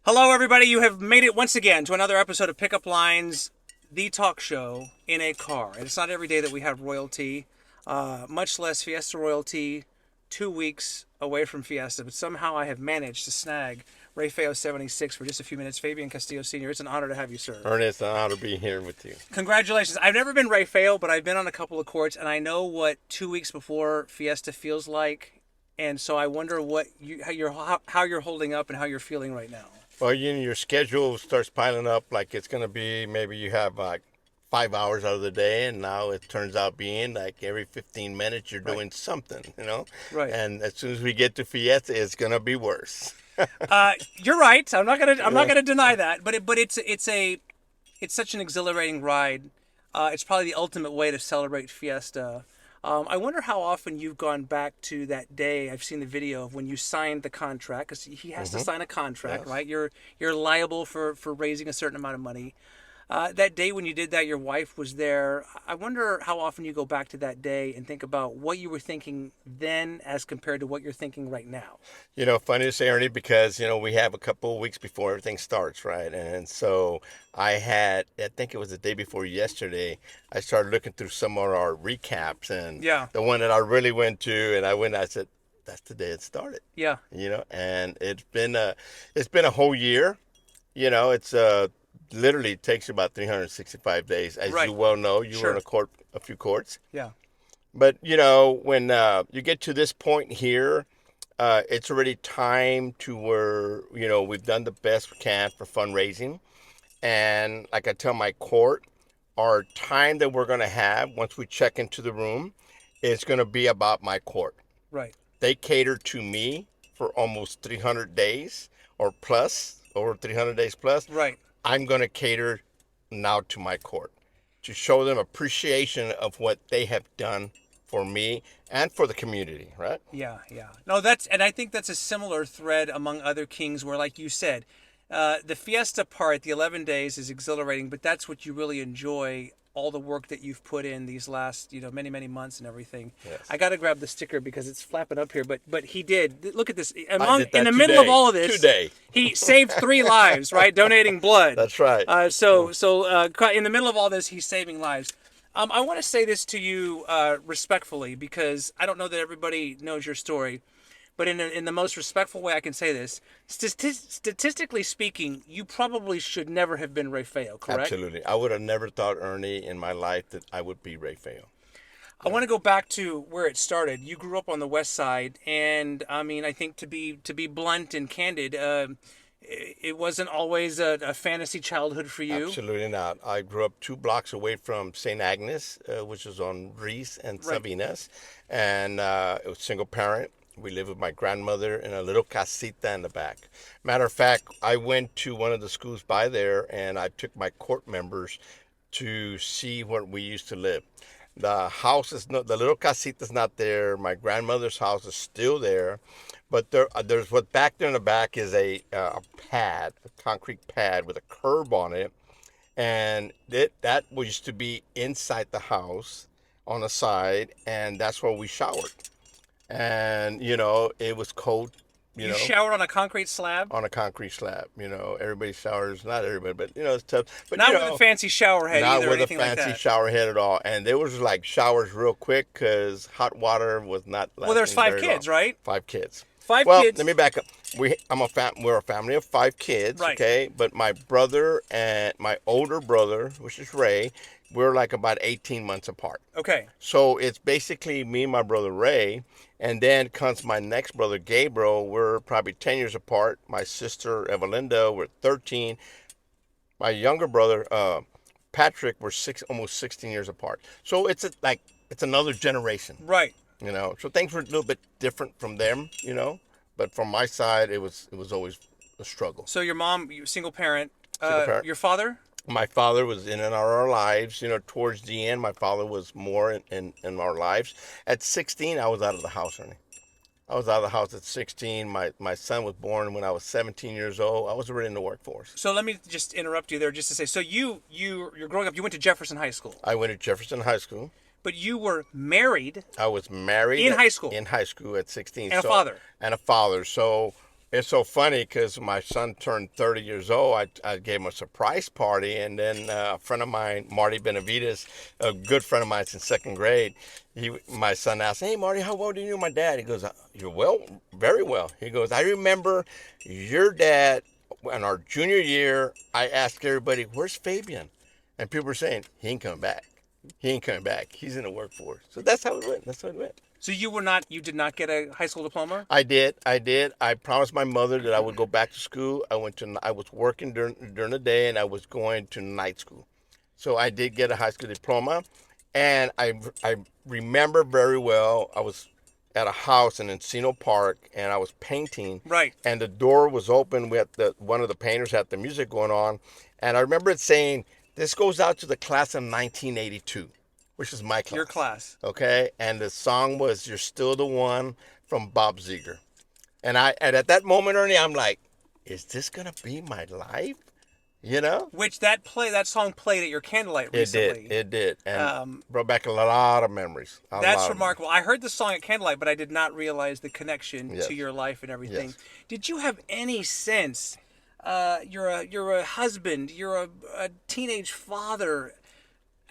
Hello, everybody. You have made it once again to another episode of Pickup Lines, the talk show in a car. And it's not every day that we have royalty, much less Fiesta royalty, 2 weeks away from Fiesta. But somehow I have managed to snag Rey Feo LXXI for just a few minutes. Fabian Castillo Sr., it's an honor to have you, sir. Ernest, an honor to be here with you. Congratulations. I've never been Rey Feo, but I've been on a couple of courts, and I know what 2 weeks before Fiesta feels like. And so I wonder how you're holding up and how you're feeling right now. Well, your schedule starts piling up like it's going to be, maybe you have like 5 hours out of the day, and now it turns out being like every 15 minutes you're doing something, Right. And as soon as we get to Fiesta, it's going to be worse. You're right. I'm not gonna deny that. But it's such an exhilarating ride. It's probably the ultimate way to celebrate Fiesta. I wonder how often you've gone back to that day. I've seen the video of when you signed the contract, because he has to sign a contract, Yes. right? You're liable for raising a certain amount of money. That day when you did that, your wife was there. I wonder how often you go back to that day and think about what you were thinking then as compared to what you're thinking right now. Funny to say, Ernie, because, we have a couple of weeks before everything starts, right? And so I think it was the day before yesterday, I started looking through some of our recaps, and Yeah. the one that I really went to, and I said, that's the day it started. Yeah. And it's been a whole year. It's literally takes about 365 days, as Right. you well know. You Sure. were in a few courts. Yeah. But, when you get to this point here, it's already time to where, we've done the best we can for fundraising. And like I tell my court, our time that we're going to have once we check into the room is going to be about my court. Right. They cater to me for almost 300 days or plus, over 300 days plus. Right. I'm going to cater now to my court to show them appreciation of what they have done for me and for the community, right? Yeah, yeah. No, and I think that's a similar thread among other kings where, like you said, the Fiesta part, the 11 days is exhilarating, but that's what you really enjoy, all the work that you've put in these last, many, many months and everything. Yes. I got to grab the sticker because it's flapping up here, but he did. Look at this. did that In the middle of all of this, today. he saved 3 lives, right? Donating blood. That's right. So in the middle of all this, he's saving lives. I want to say this to you respectfully, because I don't know that everybody knows your story, but in the most respectful way I can say this. Statistically speaking, you probably should never have been Rey Feo, correct? Absolutely. I would have never thought, Ernie, in my life that I would be Rey Feo. I want to go back to where it started. You grew up on the West Side, and I mean, I think to be blunt and candid, it wasn't always a fantasy childhood for you. Absolutely not. I grew up 2 blocks away from St. Agnes, which is on Reese and Right. Sabinas, and it was single parent. We lived with my grandmother in a little casita in the back. Matter of fact, I went to one of the schools by there, and I took my court members to see where we used to live. The house is not, the little casita is not there. My grandmother's house is still there, but there's what back there in the back is a pad, a concrete pad with a curb on it, and that used to be inside the house on the side, and that's where we showered. And it was cold. You showered on a concrete slab? On a concrete slab. Everybody showers, not everybody, but it's tough. But Not with a fancy shower head not either, or with a anything like fancy that. shower head at all. And there was like showers real quick because hot water was not. Well, there's 5 very kids, long. right? 5 kids. 5 Well, kids. let me back up. We're a family of 5 kids, Right. okay? But my brother and my older brother, which is Ray, we're like about 18 months apart. Okay. So it's basically me and my brother Ray, and then comes my next brother Gabriel. We're probably 10 years apart. My sister Evelinda, we're 13. My younger brother Patrick, we're almost 16 years apart. So it's another generation, Right. So things were a little bit different from them, But from my side, it was always a struggle. So your mom, single parent. Single parent. Your father? My father was in and out of our lives. Towards the end, my father was more in our lives. At 16, I was out of the house, Ernie. I was out of the house at 16. My son was born when I was 17 years old. I was already in the workforce. So let me just interrupt you there just to say, so you're growing up, you went to Jefferson High School, I went to Jefferson High School. but you were married I was married in high school. In high school at 16. And a father. And a father. So It's so funny because my son turned 30 years old. I gave him a surprise party, and then a friend of mine, Marty Benavides, a good friend of mine since second grade, my son asked, "Hey, Marty, how well do you know my dad?" He goes, "You're well, very well." He goes, "I remember your dad in our junior year. I asked everybody, 'Where's Fabian?' And people were saying, 'He ain't coming back. He ain't coming back. He's in the workforce.'" So that's how it went. That's how it went. So you did not get a high school diploma? I did. I did. I promised my mother that I would go back to school. I was working during the day, and I was going to night school. So I did get a high school diploma, and I remember very well. I was at a house in Encino Park, and I was painting. Right. And the door was open. We had one of the painters had the music going on, and I remember it saying, "This goes out to the class of 1982." Which is my class. Your class. Okay, and the song was "You're Still the One" from Bob Seger. And at that moment, Ernie, I'm like, is this gonna be my life? You know? Which that song played at your candlelight recently. It did, and brought back a lot of memories. That's remarkable. I heard the song at candlelight, but I did not realize the connection Yes. to your life and everything. Yes. Did you have any sense? You're a husband. You're a teenage father.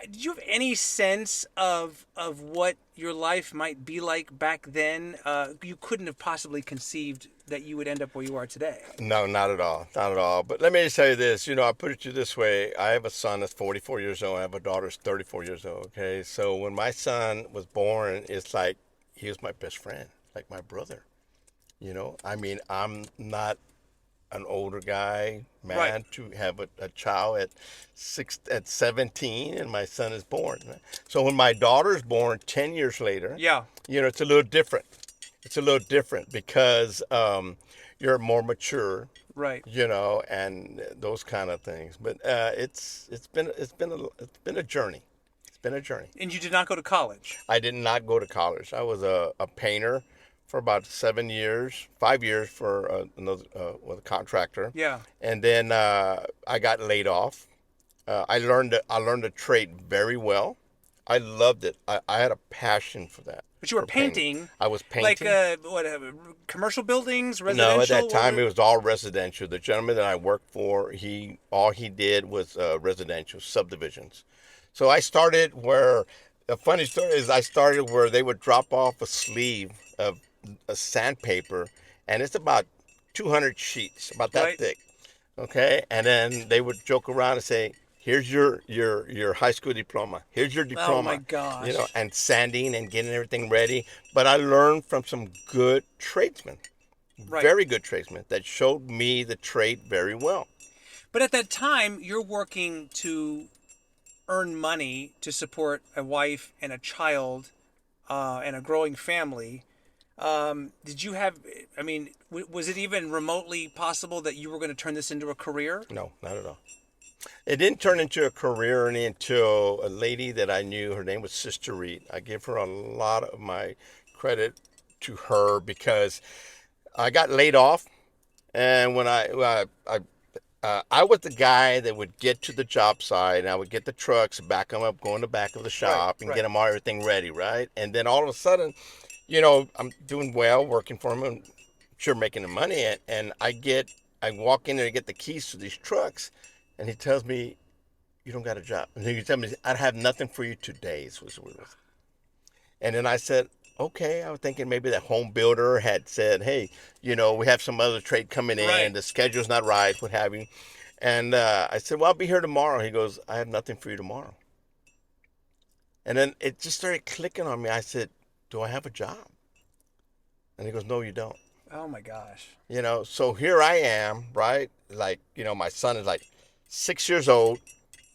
Did you have any sense of what your life might be like back then? You couldn't have possibly conceived that you would end up where you are today. No, not at all. Not at all. But let me just tell you this. I put it to you this way. I have a son that's 44 years old. I have a daughter that's 34 years old. Okay. So when my son was born, it's like he was my best friend, like my brother. I mean, I'm not an older guy, man, Right. to have a child at 17, and my son is born. So when my daughter's born 10 years later, Yeah. it's a little different. It's a little different because you're more mature, Right. and those kind of things. But it's been a journey. It's been a journey. And you did not go to college. I did not go to college. I was a painter for about 5 years for with a contractor. Yeah. And then I got laid off. I learned a trade very well. I loved it. I had a passion for that. But you were for painting. painting. I was painting. Like commercial buildings, residential? No, at that time What- it was all residential. The gentleman that I worked for, all he did was residential subdivisions. So I started where the funny story is I started where they would drop off a sleeve of a sandpaper, and it's about 200 sheets, about that Right. thick. Okay, and then they would joke around and say, "Here's your high school diploma. Here's your diploma." Oh my gosh. And sanding and getting everything ready. But I learned from some good tradesmen, Right. very good tradesmen that showed me the trade very well. But at that time, you're working to earn money to support a wife and a child and a growing family. Did you have, I mean, was it even remotely possible that you were going to turn this into a career? No, not at all. It didn't turn into a career until a lady that I knew. Her name was Sister Reed. I give her a lot of my credit to her because I got laid off, and when I was the guy that would get to the job site, and I would get the trucks, back them up, go in the back of the shop, and right. get them everything ready, right? And then all of a sudden, I'm doing well, working for him, and sure making the money, and I walk in there to get the keys to these trucks, and he tells me, "You don't got a job." And he tells me, "I have nothing for you today." And then I said, okay. I was thinking maybe that home builder had said, "Hey, we have some other trade coming in. Right. The schedule's not right, what have you." And I said, "Well, I'll be here tomorrow." He goes, "I have nothing for you tomorrow." And then it just started clicking on me. I said, "Do I have a job?" And he goes, "No, you don't." Oh my gosh. So here I am, right? Like, my son is like 6 years old.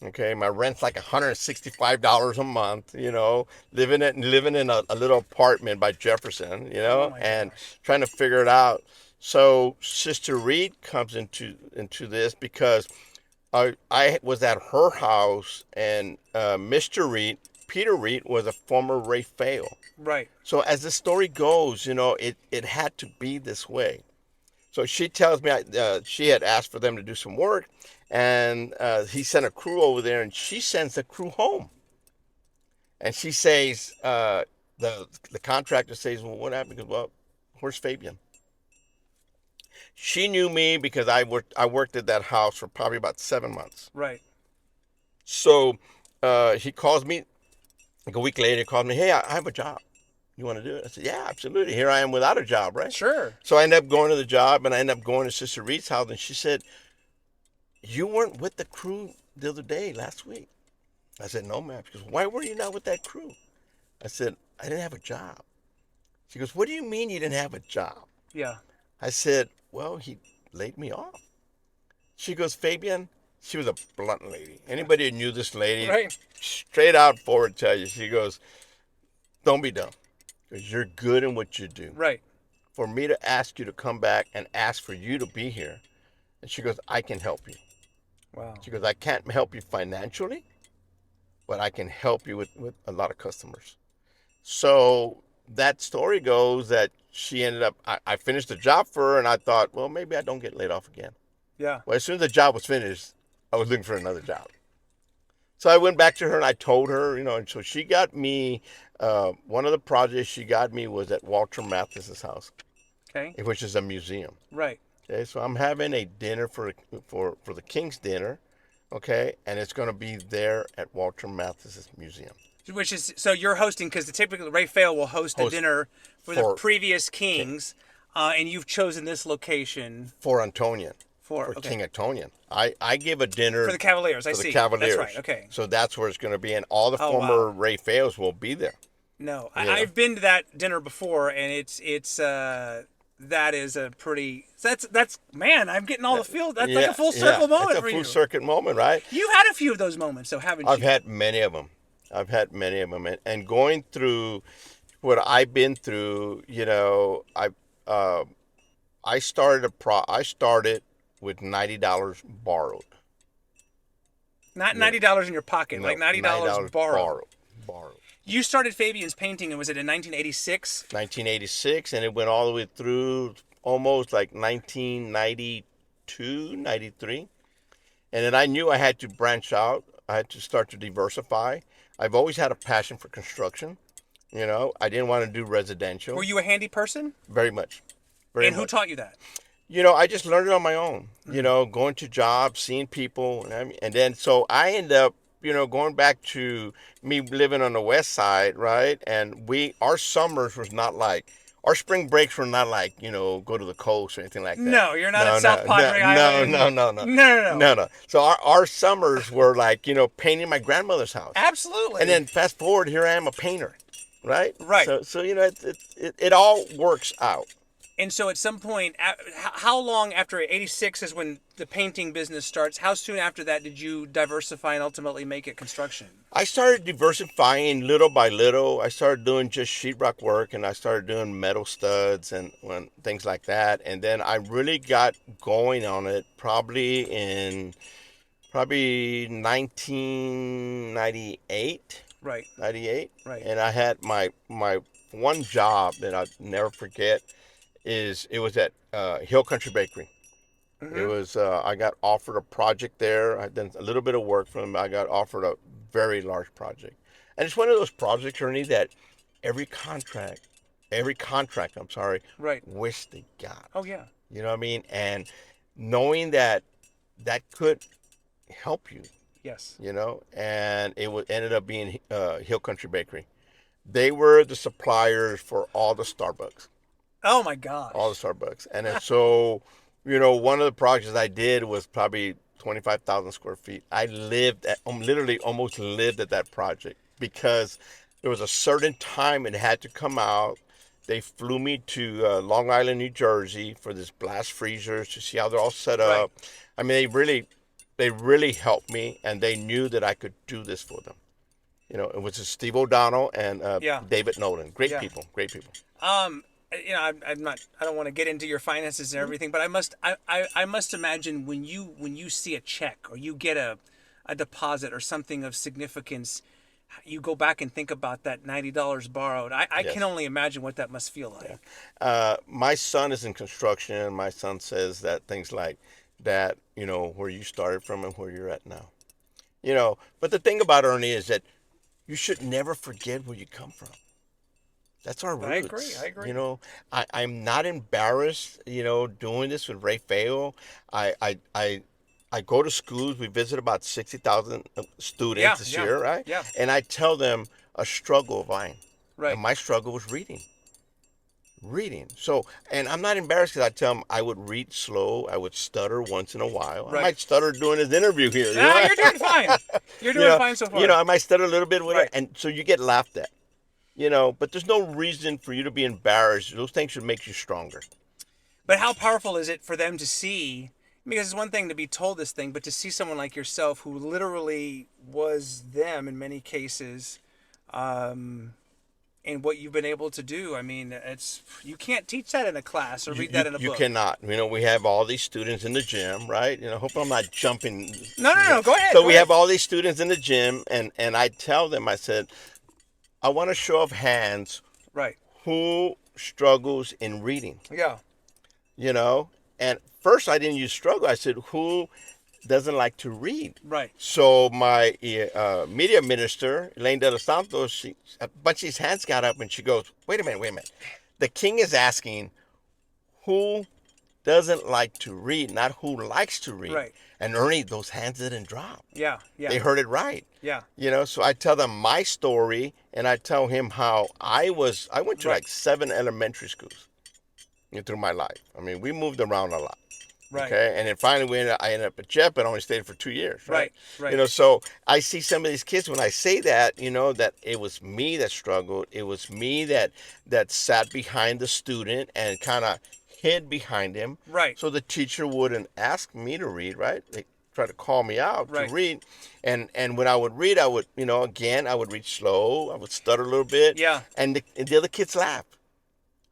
Okay, my rent's like $165 a month. Living in a little apartment by Jefferson. Oh my and gosh. trying to figure it out. So Sister Reed comes into this because I was at her house, and Mr. Reed, Peter Reed, was a former Rey Feo. Right. So as the story goes, it had to be this way. So she tells me she had asked for them to do some work, and he sent a crew over there, and she sends the crew home. And she says, the contractor says, "Well, what happened?" He goes, "Well, where's Fabian?" She knew me because I worked at that house for probably about 7 months. Right. So he calls me like a week later. He calls me, hey, I have a job. You want to do it? I said, yeah, absolutely. Here I am without a job, right? Sure. So I ended up going to the job, and I ended up going to Sister Reed's house, and she said, you weren't with the crew the other day, last week. I said, no, ma'am. She goes, why were you not with that crew? I said, I didn't have a job. She goes, what do you mean you didn't have a job? Yeah. I said, well, he laid me off. She goes, Fabian, she was a blunt lady. Anybody who knew this lady, Right. straight out forward tell you, she goes, don't be dumb, because you're good in what you do. Right. For me to ask you to come back and ask for you to be here, and she goes, I can help you. Wow. She goes, I can't help you financially, but I can help you with a lot of customers. So that story goes that she ended up, I finished the job for her, and I thought, well, maybe I don't get laid off again. Yeah. Well, as soon as the job was finished, I was looking for another job. So I went back to her and I told her, and so she got me, one of the projects she got me was at Walter Mathis's house, Okay. which is a museum. Right. Okay, so I'm having a dinner for the King's dinner, okay, and it's going to be there at Walter Mathis's museum. Which is, so you're hosting, because typically Rey Feo will host a dinner for the previous kings, and you've chosen this location for Antonian. For King Antonian. I give a dinner for the Cavaliers. I see. The Cavaliers. That's right. Okay. So that's where it's going to be, and all the former Rey Feos will be there. No, I've been to that dinner before, and it's that is a pretty. That's man. I'm getting all the feel. That's like a full circle moment for you. It's a full circuit moment, right? You've had a few of those moments, so haven't you? I've had many of them. And going through what I've been through, I started with $90 borrowed. Not $90 in your pocket, like $90 borrowed. Borrowed. You started Fabian's painting, and was it in 1986? 1986, and it went all the way through almost like 1992, 93. And then I knew I had to branch out. I had to start to diversify. I've always had a passion for construction. I didn't want to do residential. Were you a handy person? Very much. And who taught you that? I just learned it on my own. Going to jobs, seeing people, and then so I ended up, going back to me living on the west side, right? And our summers was not like, our spring breaks were not like, go to the coast or anything like that. No, you're not at South Padre Island. No. So our summers were like, painting my grandmother's house. Absolutely. And then fast forward, here I am a painter, right? Right. So it all works out. And so at some point, how long after 86 is when the painting business starts? How soon after that did you diversify and ultimately make it construction? I started diversifying little by little. I started doing just sheetrock work, and I started doing metal studs and things like that. And then I really got going on it probably in 1998. Right. 98. Right. And I had my one job that I'll never forget. It was at Hill Country Bakery. Mm-hmm. It was I got offered a project there. I'd done a little bit of work for them. I got offered a very large project, and it's one of those projects, Ernie, that every contract, right, wish they got. Oh yeah. You know what I mean? And knowing that could help you. Yes. And it ended up being Hill Country Bakery. They were the suppliers for all the Starbucks. Oh my gosh. All the Starbucks. And then so, one of the projects I did was probably 25,000 square feet. I literally almost lived at that project because there was a certain time it had to come out. They flew me to Long Island, New Jersey for this blast freezers to see how they're all set up. Right. I mean, they really helped me, and they knew that I could do this for them. It was Steve O'Donnell and David Nolan. Great people. I'm not. I don't want to get into your finances and everything, but I must imagine when you see a check or you get a deposit or something of significance, you go back and think about that $90 borrowed. I can only imagine what that must feel like. Yeah. My son is in construction. My son says that things like that, where you started from and where you're at now. But the thing about Ernie is that you should never forget where you come from. That's our I roots. agree. I agree. You know, I'm not embarrassed, doing this with Rey Feo. I go to schools. We visit about 60,000 students Yeah, this yeah, year, right? yeah. And I tell them a struggle of mine. And Right. my struggle was reading. So, and I'm not embarrassed because I tell them I would read slow. I would stutter once in a while. I Right. might stutter doing this interview here. Ah, you're doing fine. You're you doing know, fine so far. I might stutter a little bit, whatever. Right. And so you get laughed at. But there's no reason for you to be embarrassed. Those things should make you stronger. But how powerful is it for them to see? Because it's one thing to be told this thing, but to see someone like yourself who literally was them in many cases, and what you've been able to do. I mean, you can't teach that in a class or read that in a You book. cannot. We have all these students in the gym, right? Hope I'm not jumping. No. Go ahead. So go we ahead. have all these students in the gym, and I tell them, I said, I want a show of hands Right. who struggles in reading, Yeah. And first I didn't use struggle. I said, who doesn't like to read? Right. So my media minister, Elaine De Los Santos, a bunch of these hands got up and she goes, wait a minute. The king is asking who doesn't like to read, not who likes to read. Right. And Ernie, those hands didn't drop. Yeah. Yeah. They heard it right. Yeah. So I tell them my story and I tell him how I went to Right. like 7 elementary schools through my life. I mean, we moved around a lot. Right. Okay. And then finally I ended up at Jet, but I only stayed for 2 years. Right. Right. So I see some of these kids when I say that, that it was me that struggled. It was me that sat behind the student and kind of hid behind him. Right. So the teacher wouldn't ask me to read, right? They try to call me out Right. to read. And when I would read, I would, again, I would read slow. I would stutter a little bit. Yeah. And the other kids laugh.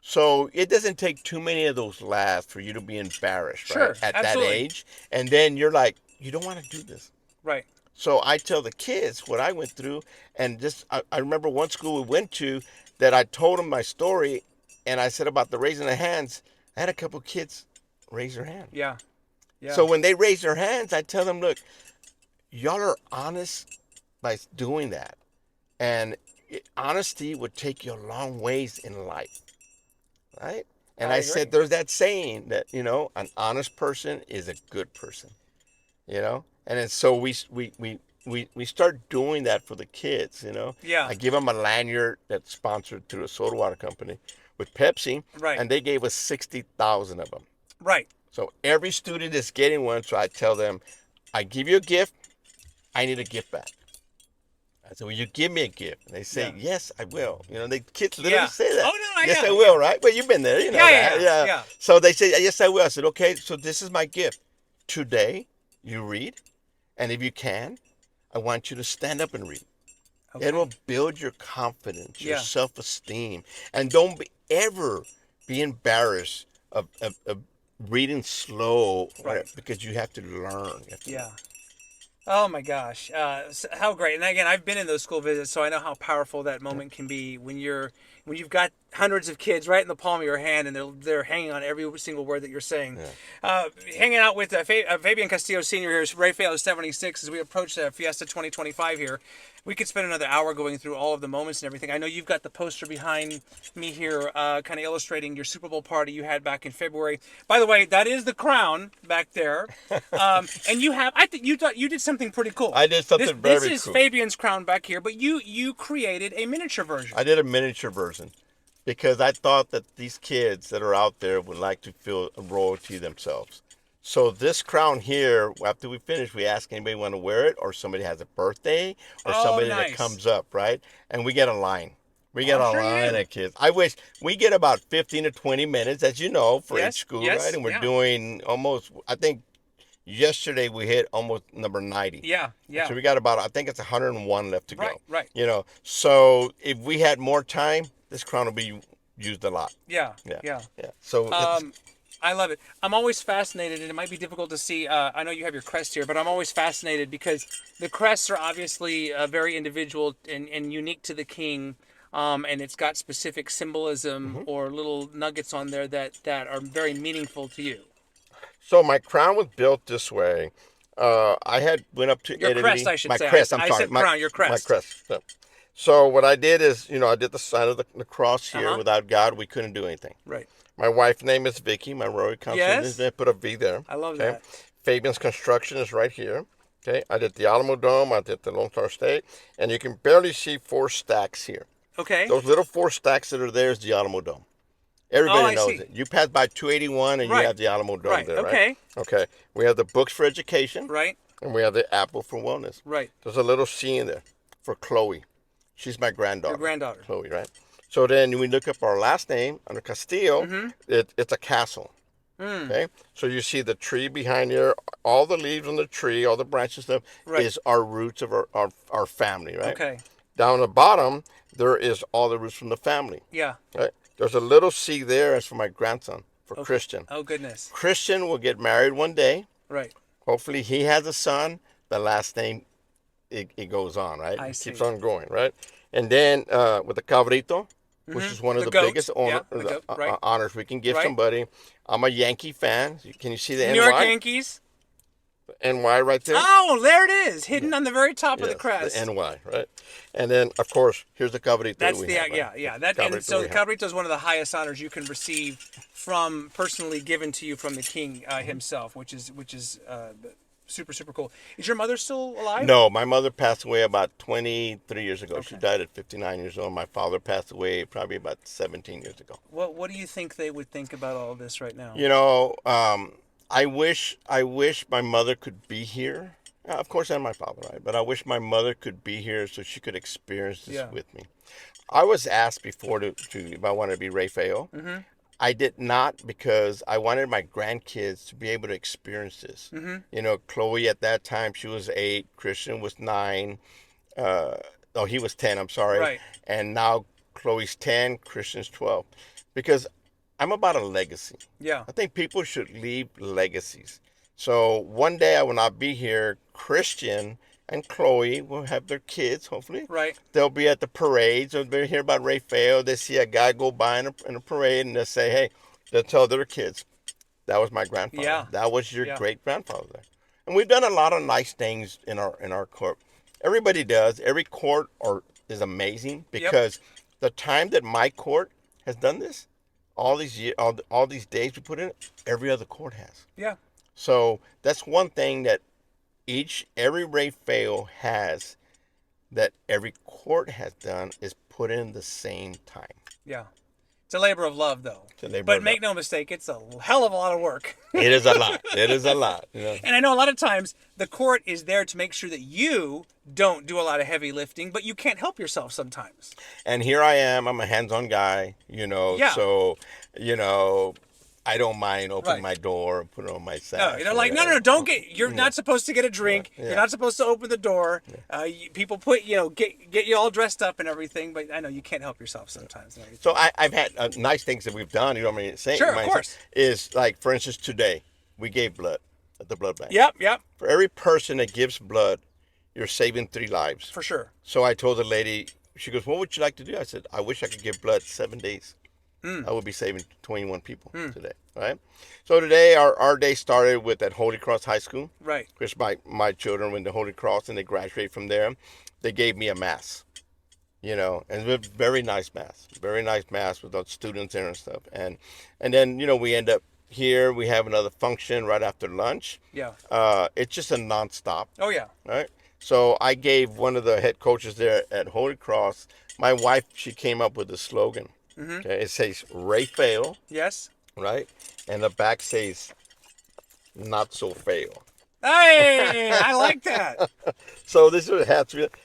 So it doesn't take too many of those laughs for you to be embarrassed, Sure, right? At absolutely. that age. And then you're like, you don't want to do this. Right. So I tell the kids what I went through. And I remember one school we went to that I told them my story. And I said about the raising the hands. I had a couple kids raise their hand. Yeah. Yeah. So when they raise their hands, I tell them, look, y'all are honest by doing that. And honesty would take you a long ways in life. Right? And I said, there's that saying that, an honest person is a good person, And then so we start doing that for the kids, Yeah. I give them a lanyard that's sponsored through a soda water company with Pepsi. Right. And they gave us 60,000 of them. Right. So every student is getting one. So I tell them, I give you a gift. I need a gift back. I said, will you give me a gift? And they say, yes, I will. The kids literally say that. Oh, no, yes, I will, right? Well, you've been there, that. Yeah. So they say, yes, I will. I said, okay, so this is my gift. Today, you read. And if you can, I want you to stand up and read. Okay. It will build your confidence, your self-esteem. And don't ever be embarrassed of reading slow, right? Because you have to learn. Learn. Oh my gosh, how great! And again, I've been in those school visits, so I know how powerful that moment can be when you've got hundreds of kids right in the palm of your hand, and they're hanging on every single word that you're saying. Hanging out with Fabian Castillo Senior here, Rey Feo LXXI, as we approach Fiesta 2025 here. We could spend another hour going through all of the moments and everything. I know you've got the poster behind me here, kind of illustrating your Super Bowl party you had back in February. By the way, that is the crown back there, and I think you did something pretty cool. I did something very cool. This is Fabian's crown back here, but you created a miniature version. I did a miniature version because I thought that these kids that are out there would like to feel a royalty themselves. So this crown here, after we finish, we ask anybody want to wear it, or somebody has a birthday, or somebody that comes up, right? And we get a line. We get a line of kids. I wish we get about 15 to 20 minutes, as you know, for each school, right? And we're doing almost, I think, yesterday we hit almost number 90. Yeah. So we got about, I think it's 101 left to go. Right. So if we had more time, this crown will be used a lot. Yeah. So I love it. I'm always fascinated, and it might be difficult to see. I know you have your crest here, but I'm always fascinated because the crests are obviously very individual and unique to the king, and it's got specific symbolism or little nuggets on there that are very meaningful to you. So my crown was built this way. I went up to your Italy. Crest, I should my say. Crest, I'm sorry. I said crown, your crest. My crest. So what I did is, I did the sign of the cross here. Uh-huh. Without God, we couldn't do anything. Right. My wife's name is Vicky. My Rory comes from Yes. this. I put a V there. I love Okay. that. Fabian's Construction is right here. Okay. I did the Alamo Dome. I did the Lone Star State. And you can barely see 4 stacks here. Okay. Those little 4 stacks that are there is the Alamo Dome. Oh, Everybody I knows see. it. You pass by 281 and Right. you have the Alamo Dome Right. there, right? Okay. Okay. We have the books for education. Right. And we have the apple for wellness. Right. There's a little C in there for Chloe. She's my granddaughter. Your granddaughter. Chloe, right? So then when we look up our last name under Castillo, Mm-hmm. it's a castle. Okay? So you see the tree behind here, all the leaves on the tree, all the branches stuff Right. is our roots of our family, right? Okay. Down the bottom, there is all the roots from the family. Yeah. Right? There's a little C there, it's for my grandson, for Christian. Oh, goodness. Christian will get married one day. Right. Hopefully he has a son. The last name, it goes on, right? I It keeps see. on going, right? And then with the cabrito, which is one of The the goat. biggest Yeah, the goat, right. honors we can give Right. somebody. I'm a Yankee fan. Can you see the New York NY? Yankees. NY right there? Oh, there it is, hidden on the very top of the Yes, crest. the NY, right? And then, of course, here's the cabrito That's we the have, right? yeah. That and Cabrito so we the have. cabrito is one of the highest honors you can receive from personally given to you from the king himself, which is super cool. Is your mother still alive? No, my mother passed away about 23 years ago. She Okay. died at 59 years old. My father passed away probably about 17 years ago. What do you think they would think about all of this right now? I wish my mother could be here. Of course, and my father, right? But I wish my mother could be here so she could experience this Yeah. with me. I was asked before to if I wanted to be Rey Feo. Mm-hmm. I did not because I wanted my grandkids to be able to experience this. Mm-hmm. Chloe at that time, she was 8. Christian was 9. He was 10. I'm sorry. Right. And now Chloe's 10. Christian's 12. Because I'm about a legacy. Yeah. I think people should leave legacies. So one day I will not be here. Christian and Chloe will have their kids, hopefully. Right. They'll be at the parades. Or they'll hear about Rey Feo. They see a guy go by in a parade and they'll say, hey, they'll tell their kids, that was my grandfather. Yeah. That was your Yeah. great grandfather. And we've done a lot of nice things in our court. Everybody does. Every court is amazing because the time that my court has done this, all these years, all these days we put in it, every other court has. Yeah. So that's one thing that every Rey Feo has that every court has done is put in the same time. Yeah. It's a labor of love, though. labor But of make no mistake, it's a hell of a lot of work. It is a lot. It is a lot. And I know a lot of times the court is there to make sure that you don't do a lot of heavy lifting, but you can't help yourself sometimes. And here I am. I'm a hands-on guy, Yeah. So, I don't mind opening Right. my door and put it on my No, sash. no, don't get. You're not supposed to get a drink. Yeah. You're not supposed to open the door. People put, get you all dressed up and everything, but I know you can't help yourself sometimes. So I've had nice things that we've done. You know what I mean? Sure, of course. Is like, for instance, today we gave blood at the blood bank. Yep, For every person that gives blood, you're saving 3 lives. for sure. So I told the lady, she goes, what would you like to do? I said, I wish I could give blood 7 days. I would be saving 21 people today, right? So today our day started with at Holy Cross High School. Right. Which my children went to Holy Cross and they graduated from there. They gave me a mass, and it was a very nice mass with the students there and stuff. And then, we end up here, we have another function right after lunch. Yeah. It's just a nonstop, Oh, yeah. right? So I gave one of the head coaches there at Holy Cross, my wife, she came up with the slogan. Okay, it says Rey Feo, Yes. right? And the back says not so Feo. Hey, I like that. So this is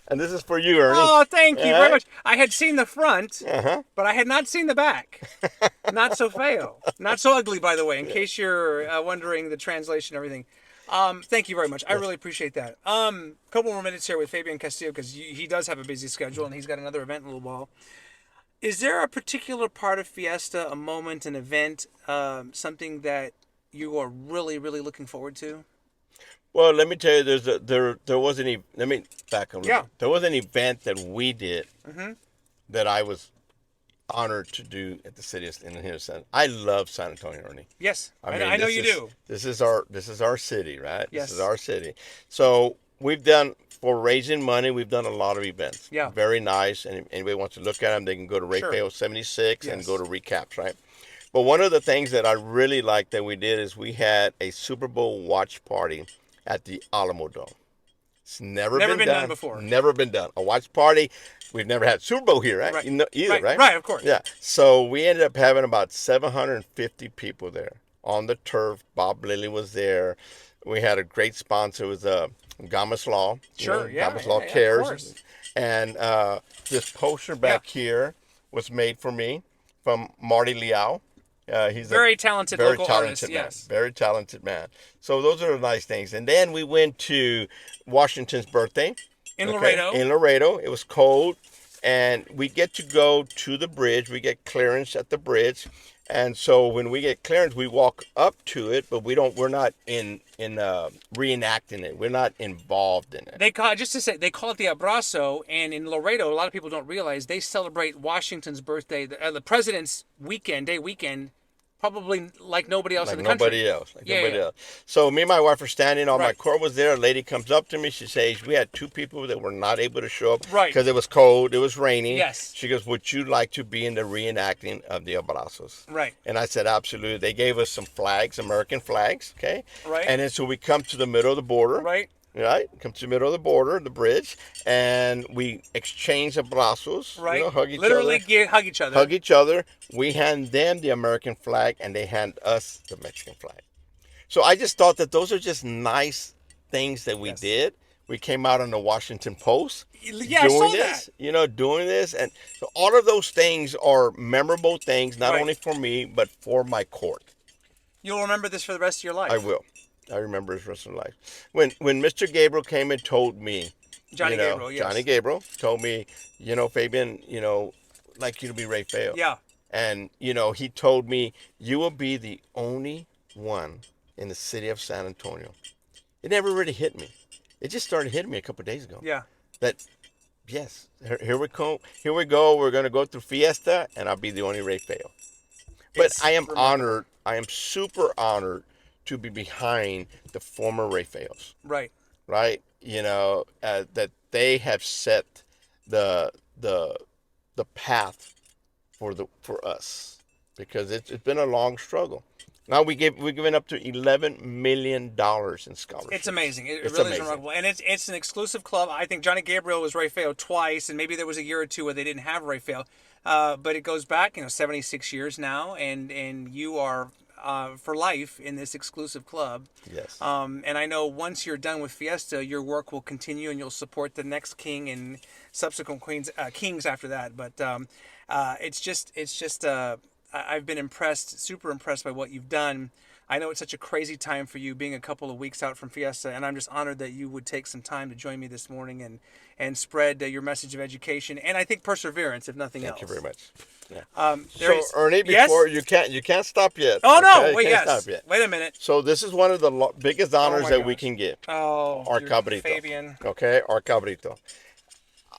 and this is for you, Ernie. Oh, thank you very Alright. much. I had seen the front, Uh-huh. but I had not seen the back. Not so Feo. Not so ugly, by the way, in case you're wondering the translation and everything. Thank you very much. I really appreciate that. Couple more minutes here with Fabian Castillo because he does have a busy schedule and he's got another event in a little while. Is there a particular part of Fiesta, a moment, an event, something that you are really, really looking forward to? Well, let me tell you, there was let me back up. Yeah. There was an event that we did that I was honored to do at the city in Houston. I love San Antonio, Ernie. Yes, I mean, know this you is- do. This is our city, right? Yes. This is our city. So we've done, for raising money, we've done a lot of events. Yeah. Very nice. And if anybody wants to look at them, they can go to Rey Sure. Feo 76 and Yes. go to recaps, right? But one of the things that I really liked that we did is we had a Super Bowl watch party at the Alamo Dome. It's never been done before. Never been done. A watch party. We've never had Super Bowl here, right? Right. You know, either, right? Right, of course. Yeah. So we ended up having about 750 people there on the turf. Bob Lilly was there. We had a great sponsor. It was Gamas Law. Sure, yeah. Gamas Law Of Cares. course. And this poster back here was made for me from Marty Liao. He's Very talented local artist, man. yes. Very talented man. So those are the nice things. And then we went to Washington's birthday. In Laredo. In Laredo. It was cold. And we get to go to the bridge. We get clearance at the bridge. And so when we get clearance, we walk up to it, but we're not in reenacting it. We're not involved in it. They call it the abrazo, and in Laredo, a lot of people don't realize they celebrate Washington's birthday, the president's day weekend, probably like nobody else in the country. Nobody else. So me and my wife are standing. All my Right. court was there. A lady comes up to me. She says, we had two people that were not able to show up Right. because it was cold. It was raining. Yes. She goes, would you like to be in the reenacting of the abrazos? Right. And I said, absolutely. They gave us some flags, American flags. Okay. Right. And then so we come to the middle of the border. Right. Right, come to the middle of the border, the bridge, and we exchange abrazos. Right. You know, hug each Literally other. hug each other. Hug each other. We hand them the American flag, and they hand us the Mexican flag. So I just thought that those are just nice things that we Yes. did. We came out on the Washington Post Yeah, I saw doing that. this, doing this. And so all of those things are memorable things, not Right. only for me, but for my court. You'll remember this for the rest of your life. I will. I remember his rest of life. When Mr. Gabriel came and told me, Johnny Gabriel, yes. Johnny Gabriel told me, Fabian, like you to be Rey Feo. Yeah. And, he told me, you will be the only one in the city of San Antonio. It never really hit me. It just started hitting me a couple of days ago. Yeah. That, yes, here we go. Here we go. We're going to go through Fiesta, and I'll be the only Rey Feo. But It's I am remarkable. honored. I am super honored to be behind the former Rey Feos. Right. Right? That they have set the path for us, because it's been a long struggle. Now we're giving up to $11 million in scholarships. It's amazing. It It's really amazing. is remarkable. And it's an exclusive club. I think Johnny Gabriel was Rey Feo twice, and maybe there was a year or two where they didn't have Rey Feo. But it goes back, 76 years now, and you are for life in this exclusive club. Yes. And I know once you're done with Fiesta, your work will continue, and you'll support the next king and subsequent kings after that. But I've been super impressed by what you've done. I know it's such a crazy time for you, being a couple of weeks out from Fiesta, and I'm just honored that you would take some time to join me this morning and spread your message of education and I think perseverance, if nothing else. Thank you very much. Yeah. Yes? Ernie, before you can't stop yet. Oh no! okay? Wait, You can't yes. stop yet. Wait a minute. So this is one of the biggest honors my that we gosh. can get. Oh, Our your cabrito. Fabian. Okay, our cabrito.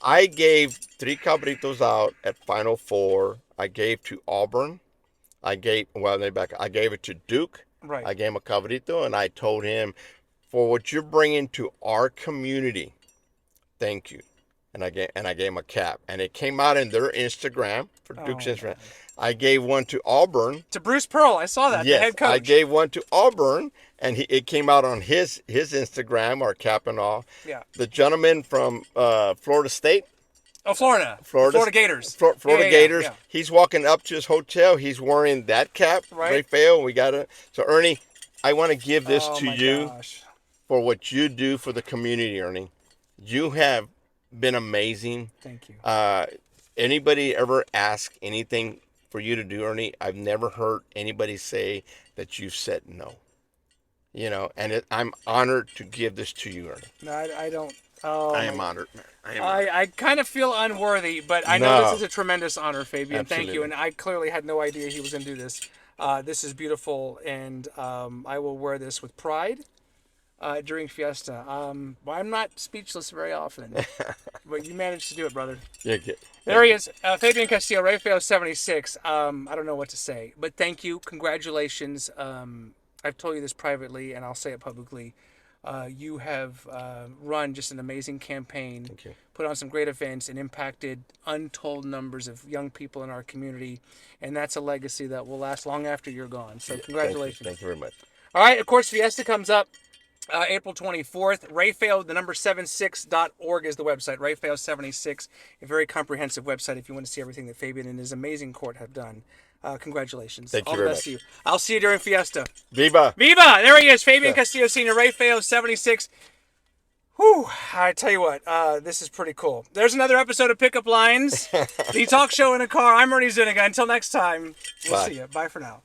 I gave 3 cabritos out at Final Four. I gave to Auburn. I gave it to Duke. Right. I gave him a cabrito, and I told him, for what you're bringing to our community, thank you. And I gave him a cap, and it came out in their Instagram, for Duke's Instagram. man. I gave one to Auburn. To Bruce Pearl, I saw that. Yes, The head coach. I gave one to Auburn, and it came out on his Instagram, our cap and all. Yeah. The gentleman from Florida State. Oh, Florida Gators. Florida Yeah, Gators. yeah. He's walking up to his hotel. He's wearing that cap. Right. Rey Feo. So Ernie, I want to give this Oh, to my you gosh. for what you do for the community, Ernie. You have been amazing. Thank you. Anybody ever ask anything for you to do, Ernie? I've never heard anybody say that you've said no. And I'm honored to give this to you, Ernie. No, I don't. Oh, I am honored. I am honored. I kind of feel unworthy, but I know No. this is a tremendous honor, Fabian. Thank you. Absolutely. And I clearly had no idea he was going to do this. This is beautiful, and I will wear this with pride during Fiesta. I'm not speechless very often, but you managed to do it, brother. Yeah, good. There he is, Fabian Castillo, Rey Feo 76. I don't know what to say, but thank you. Congratulations. I've told you this privately, and I'll say it publicly. You have run just an amazing campaign, Thank you. put on some great events, and impacted untold numbers of young people in our community. And that's a legacy that will last long after you're gone. So congratulations. Thank you very much. All right, of course, Fiesta comes up April 24th. Rey Feo, the number 76.org is the website. Rey Feo 76, a very comprehensive website if you want to see everything that Fabian and his amazing court have done. Congratulations. Thank you All the very best much. to you. I'll see you during Fiesta. Viva! Viva! There he is, Fabian Castillo Sr., Rey Feo 76. Whew, I tell you what, this is pretty cool. There's another episode of Pickup Lines, the talk show in a car. I'm Ernie Zuniga. Until next time, we'll see you. Bye for now.